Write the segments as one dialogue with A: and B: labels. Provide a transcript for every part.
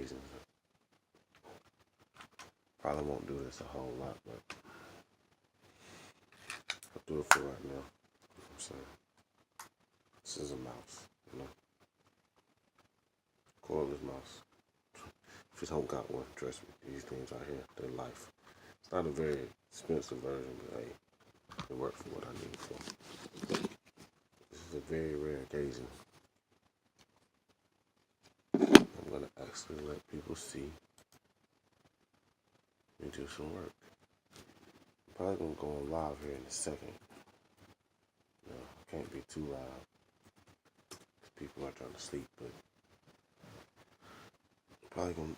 A: occasions. Probably won't do this a whole lot, but I'll do it for right now. You know what I'm saying? This is a mouse, you know? Cordless mouse. If you don't got one, trust me, these things right here, they're life. It's not a very expensive version, but hey, it works for what I need it for. This is a very rare occasion. I'm gonna actually let people see me do some work. I'm probably gonna go on live here in a second. You know, can't be too loud because people are trying to sleep, but I'm probably gonna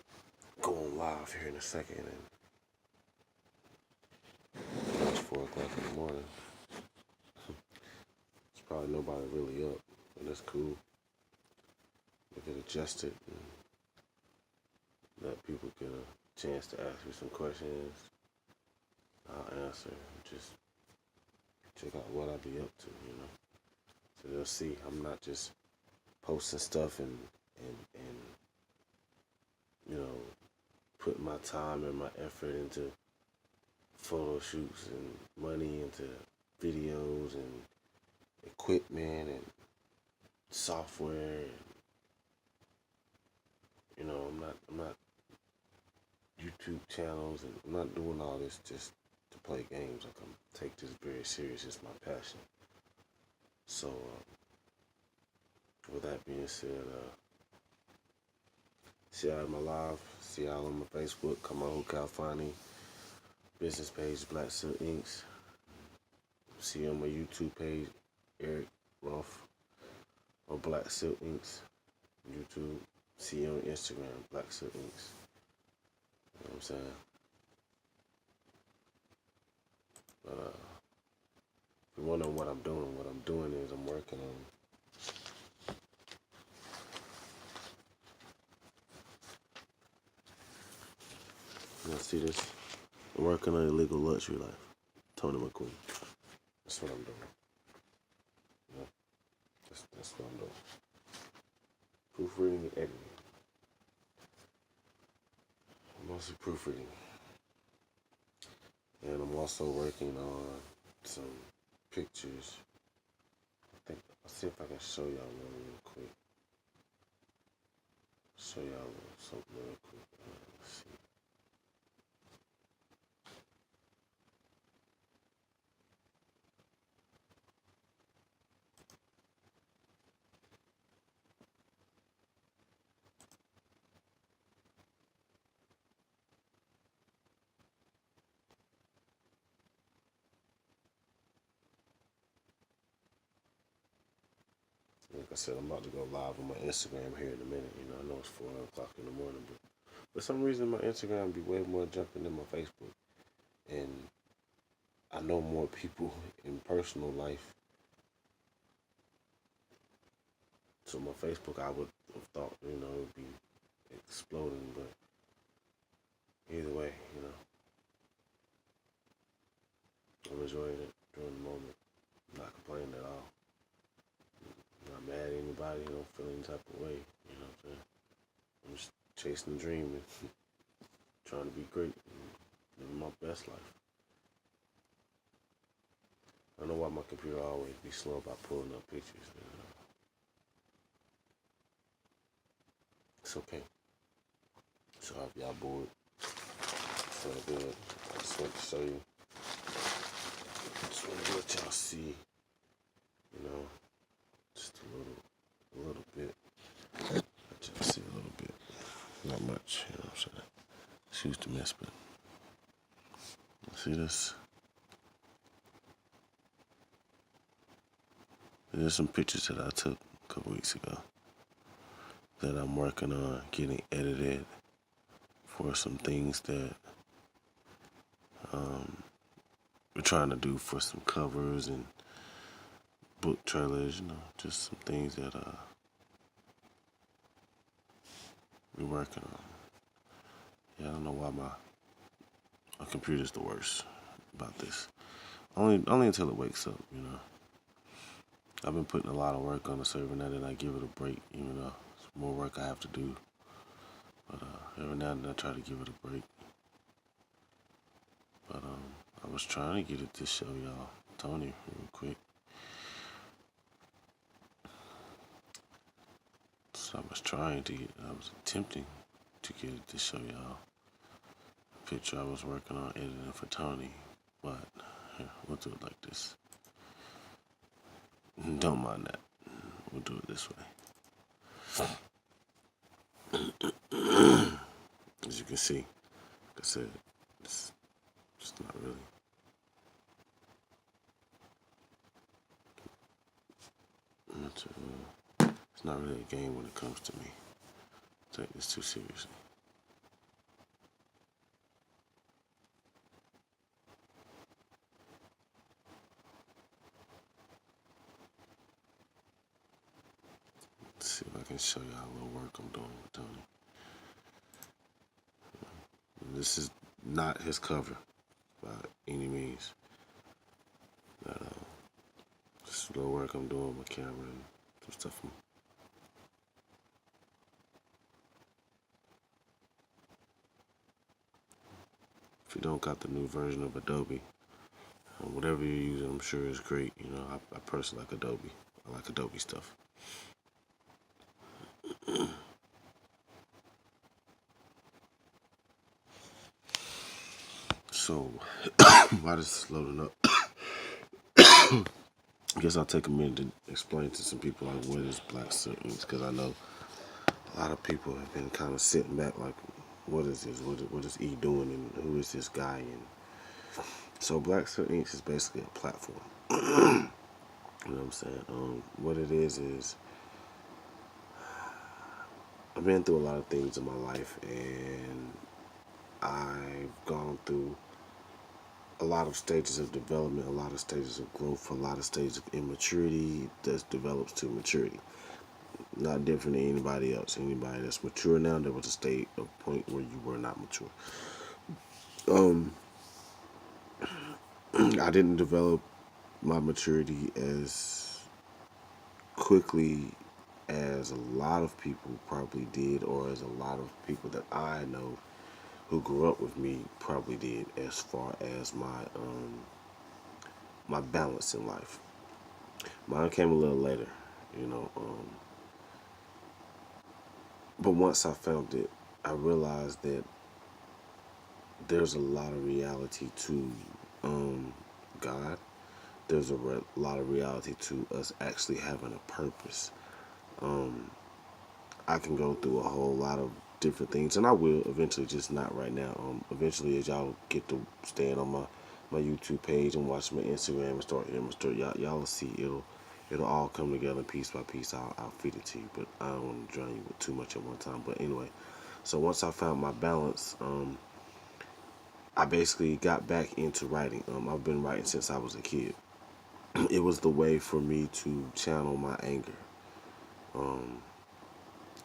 A: go on live here in a second, and it's 4 o'clock in the morning. There's probably nobody really up, and that's cool. We can adjust it and let people get a chance to ask me some questions. I'll answer. Just check out what I be up to, you know. So they'll see I'm not just posting stuff and you know, putting my time and my effort into photo shoots and money into videos and equipment and software and, you know, I'm not YouTube channels, and I'm not doing all this just to play games. Like, I'm take this very serious. It's my passion. So with that being said, see y'all in my live, see y'all on my Facebook, come on Calfani, business page, Black Silk Inks. See you on my YouTube page, Eric Ruff, or Black Silk Inks, YouTube. See you on Instagram, Black Silk Inks. You know what I'm saying? But if you wonder what I'm doing is I'm working on you see this? I'm working on Illegal Luxury Life. Tony McQueen. That's what I'm doing. You know? That's what I'm doing. Proofreading and editing. Mostly proofreading. And I'm also working on some pictures. I'll see if I can show y'all one real quick. Show y'all something real quick. Let's see. Like I said, I'm about to go live on my Instagram here in a minute. You know, I know it's 4 o'clock in the morning, but for some reason my Instagram be way more jumping than my Facebook. And I know more people in personal life. So my Facebook, I would have thought, you know, it would be exploding, but either way, you know, I'm enjoying it during the moment. I'm not complaining at all. I'm not mad at anybody. I don't feel any type of way. You know what I'm saying? I'm just chasing the dream and trying to be great and living my best life. I don't know why my computer always be slow about pulling up pictures. You know? It's okay. So if y'all bored, it's all good. I just want to show you. Just want to let y'all see, you know, just a little bit. Let y'all see a little bit. Not much, you know what I'm saying? Excuse the mess, but see this? There's some pictures that I took a couple weeks ago that I'm working on getting edited for some things that we're trying to do for some covers and book trailers, you know, just some things that we're working on. Yeah, I don't know why my computer's the worst about this. Only until it wakes up, you know. I've been putting a lot of work on the server now that I give it a break, even though it's more work I have to do. But Every now and then I try to give it a break. But I was trying to get it to show y'all Tony real quick. So I was attempting to get it to show y'all a picture I was working on editing for Tony. But here, we'll do it like this. Don't mind that. We'll do it this way. As you can see, like I said, it's not really. It's not really a game when it comes to me. Take this too seriously. Let's see if I can show y'all a little work I'm doing with Tony. This is not his cover by any means. But, just a little work I'm doing with my camera and some stuff. If you don't got the new version of Adobe, whatever you're using, I'm sure is great. You know, I personally like Adobe. I like Adobe stuff. So, while this is loading up, I guess I'll take a minute to explain to some people like what is Black Soot Inks, because I know a lot of people have been kind of sitting back like, what is this? What is E doing, and who is this guy? And so Black Soot Inks is basically a platform. You know what I'm saying? What it is I've been through a lot of things in my life, and I've gone through a lot of stages of development, a lot of stages of growth, a lot of stages of immaturity that develops to maturity. Not different than anybody else. Anybody that's mature now, there was a point where you were not mature. I didn't develop my maturity as quickly as a lot of people probably did, or as a lot of people that I know who grew up with me probably did, as far as my balance in life. Mine came a little later, you know. But once I found it, I realized that there's a lot of reality to God. There's a lot of reality to us actually having a purpose. I can go through a whole lot of different things, and I will eventually, just not right now. Eventually, as y'all get to stand on my YouTube page and watch my Instagram and start y'all will see it'll all come together piece by piece. I'll feed it to you, but I don't want to drown you with too much at one time. But anyway, so once I found my balance, I basically got back into writing. I've been writing since I was a kid. It was the way for me to channel my anger.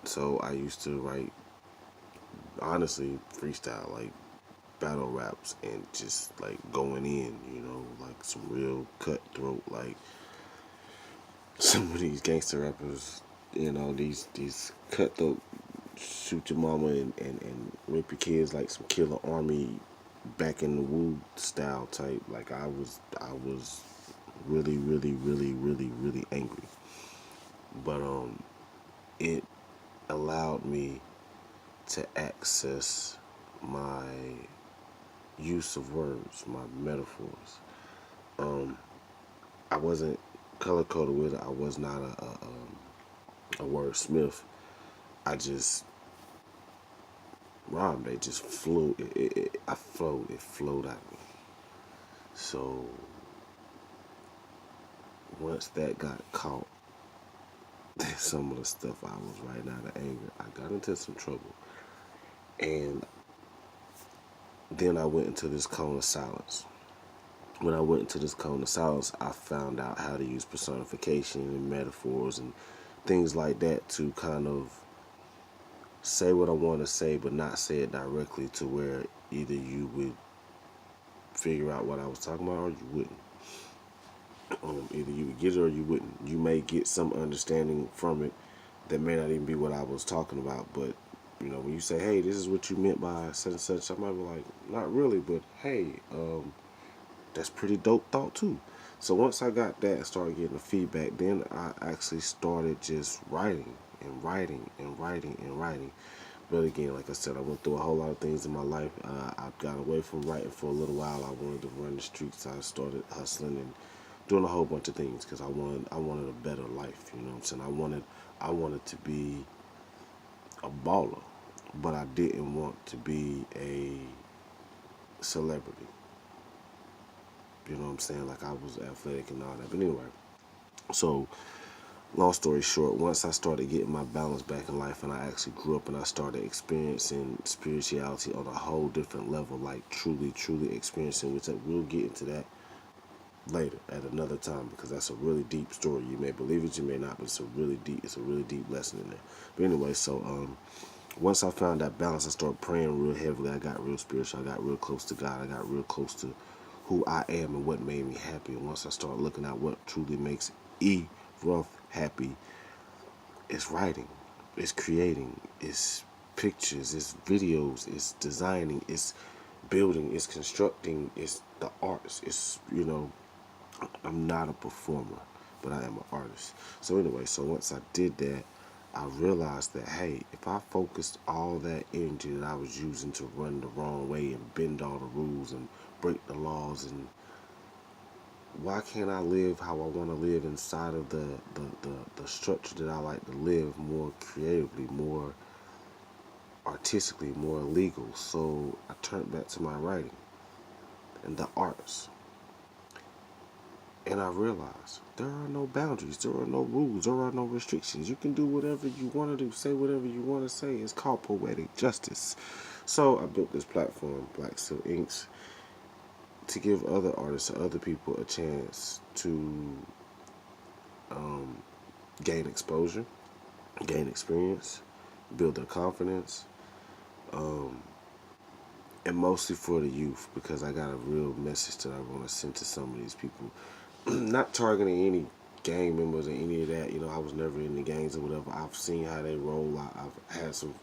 A: So I used to write, honestly, freestyle, like battle raps, and just like going in, you know, like some real cutthroat, like some of these gangster rappers, you know, these cutthroat, shoot your mama and rip your kids like some Killer Army back in the Wu style type. Like I was really, really, really, really, really angry. But it allowed me to access my use of words, my metaphors. I wasn't color coded with it. I was not a wordsmith. I just rhymed. They just flew. I flowed. It flowed out of me. So once that got caught, some of the stuff I was writing out of anger, I got into some trouble. And then I went into this cone of silence. When I went into this cone of silence, I found out how to use personification and metaphors and things like that to kind of say what I want to say, but not say it directly, to where either you would figure out what I was talking about or you wouldn't. Either you would get it or you wouldn't. You may get some understanding from it that may not even be what I was talking about, but You know, when you say, hey, this is what you meant by such and such, I might be like, not really, but hey, that's pretty dope thought too. So once I got that and started getting the feedback, then I actually started just writing and writing and writing and writing. But again, like I said, I went through a whole lot of things in my life. I got away from writing for a little while. I wanted to run the streets. I started hustling and doing a whole bunch of things because I wanted a better life. You know what I'm saying? I wanted to be a baller, but I didn't want to be a celebrity. You know what I'm saying? Like I was athletic and all that. But anyway, so long story short, once I started getting my balance back in life and I actually grew up and I started experiencing spirituality on a whole different level, like truly, truly experiencing, which we'll get into that later at another time because that's a really deep story. You may believe it, you may not, but it's a really deep lesson in there. But anyway, so once I found that balance, I started praying real heavily. I got real spiritual. I got real close to God. I got real close to who I am and what made me happy. And once I started looking at what truly makes Ruff happy, it's writing, it's creating, it's pictures, it's videos, it's designing, it's building, it's constructing, it's the arts. I'm not a performer, but I am an artist. So anyway, so once I did that, I realized that, hey, if I focused all that energy that I was using to run the wrong way and bend all the rules and break the laws, and why can't I live how I want to live inside of the structure that I like to live, more creatively, more artistically, more legal? So I turned back to my writing and the arts. And I realized there are no boundaries, there are no rules, there are no restrictions. You can do whatever you want to do, say whatever you want to say. It's called poetic justice. So I built this platform, Black Silk Inks, to give other artists or other people a chance to gain exposure, gain experience, build their confidence, and mostly for the youth because I got a real message that I want to send to some of these people. Not targeting any gang members or any of that. You know, I was never in the gangs or whatever. I've seen how they roll. I've had some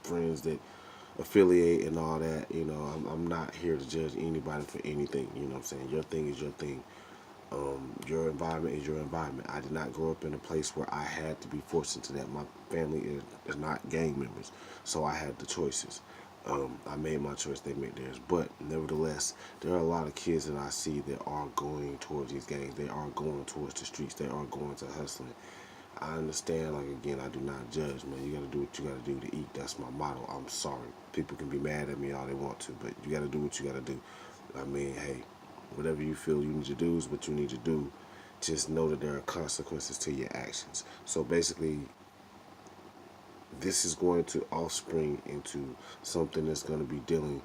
A: friends that affiliate and all that. You know, I'm not here to judge anybody for anything. You know what I'm saying? Your thing is your thing. Your environment is your environment. I did not grow up in a place where I had to be forced into that. My family is not gang members, so I had the choices. I made my choice, they made theirs. But nevertheless, there are a lot of kids that I see that are going towards these gangs. They are going towards the streets. They are going to hustling. I understand, like, again, I do not judge, man. You got to do what you got to do to eat. That's my motto. I'm sorry. People can be mad at me all they want to, but you got to do what you got to do. I mean, hey, whatever you feel you need to do is what you need to do. Just know that there are consequences to your actions. So basically, this is going to offspring into something that's going to be dealing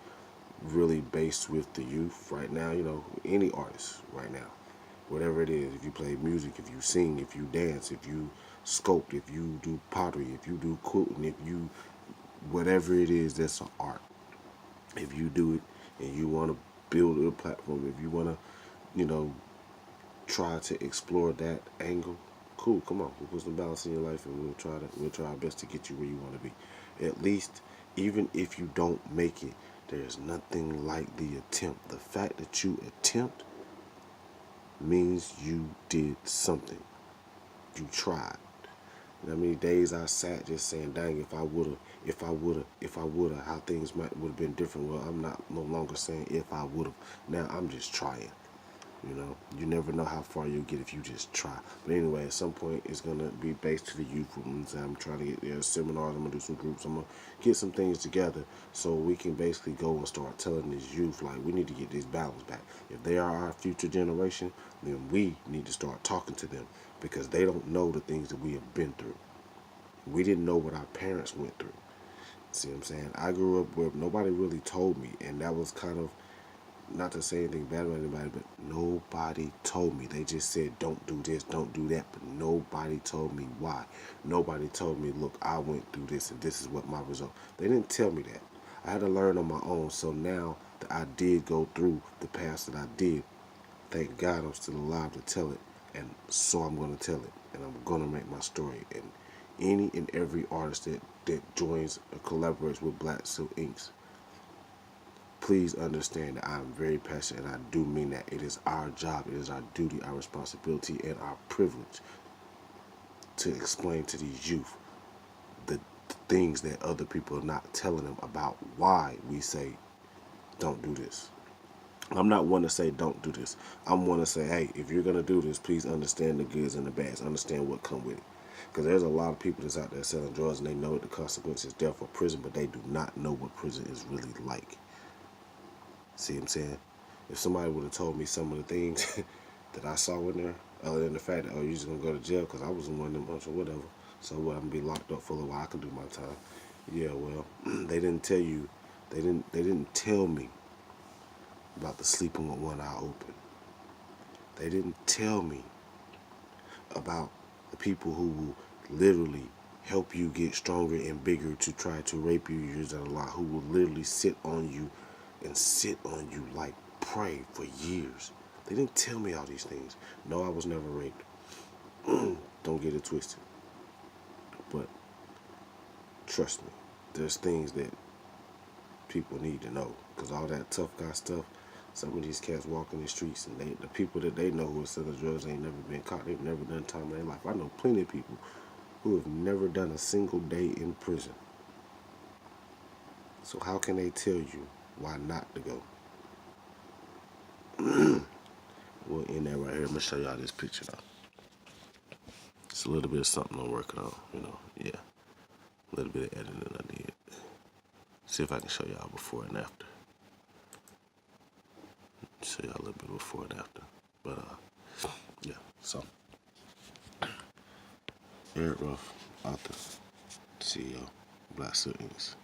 A: really based with the youth right now. You know, any artist right now, whatever it is, if you play music, if you sing, if you dance, if you sculpt, if you do pottery, if you do quilting, if you, whatever it is that's an art, if you do it and you want to build a platform, if you want to, you know, try to explore that angle, cool, come on, we'll put some balance in your life and we'll try our best to get you where you want to be. At least, even if you don't make it, there's nothing like the attempt. The fact that you attempt means you did something. You tried. You know how many days I sat just saying, dang, if I would've, how things would have been different. Well, I'm not no longer saying if I would've. Now I'm just trying. You know, you never know how far you'll get if you just try. But anyway, at some point, it's going to be based to the youth rooms. I'm trying to get there seminars. I'm going to do some groups. I'm going to get some things together so we can basically go and start telling this youth, like, we need to get this balance back. If they are our future generation, then we need to start talking to them because they don't know the things that we have been through. We didn't know what our parents went through. See what I'm saying? I grew up where nobody really told me, and that was kind of, not to say anything bad about anybody, but nobody told me. They just said, don't do this, don't do that. But nobody told me why. Nobody told me, look, I went through this and this is what my result. They didn't tell me that. I had to learn on my own. So now that I did go through the past that I did, thank God I'm still alive to tell it. And so I'm going to tell it. And I'm going to make my story. And any and every artist that joins or collaborates with Black Silk Inks. Please understand that I am very passionate, and I do mean that. It is our job, it is our duty, our responsibility, and our privilege to explain to these youth the things that other people are not telling them about why we say don't do this. I'm not one to say don't do this. I'm one to say, hey, if you're gonna do this, please understand the goods and the bads. Understand what come with it. Because there's a lot of people that's out there selling drugs and they know the consequence is death or prison, but they do not know what prison is really like. See what I'm saying? If somebody would have told me some of the things that I saw in there, other than the fact that, oh, you're just gonna go to jail because I was in one of them bunch or whatever, so what, I'm gonna be locked up for a while, I can do my time. Yeah, well, they didn't tell you, they didn't tell me about the sleeping with one eye open. They didn't tell me about the people who will literally help you get stronger and bigger to try to rape you, use that a lot, who will literally sit on you and sit on you like prey for years. They didn't tell me all these things. No, I was never raped. Don't get it twisted. But trust me, there's things that people need to know. Because all that tough guy stuff, some of these cats walk in the streets and the people that they know who are selling drugs ain't never been caught. They've never done time in their life. I know plenty of people who have never done a single day in prison. So how can they tell you why not to go? We'll end that right here. I'm going to show y'all this picture though. It's a little bit of something I'm working on, yeah. A little bit of editing I did. See if I can show y'all before and after. Show y'all a little bit before and after. But, yeah, so. Eric Ruff, author, CEO, Black Silk Inks.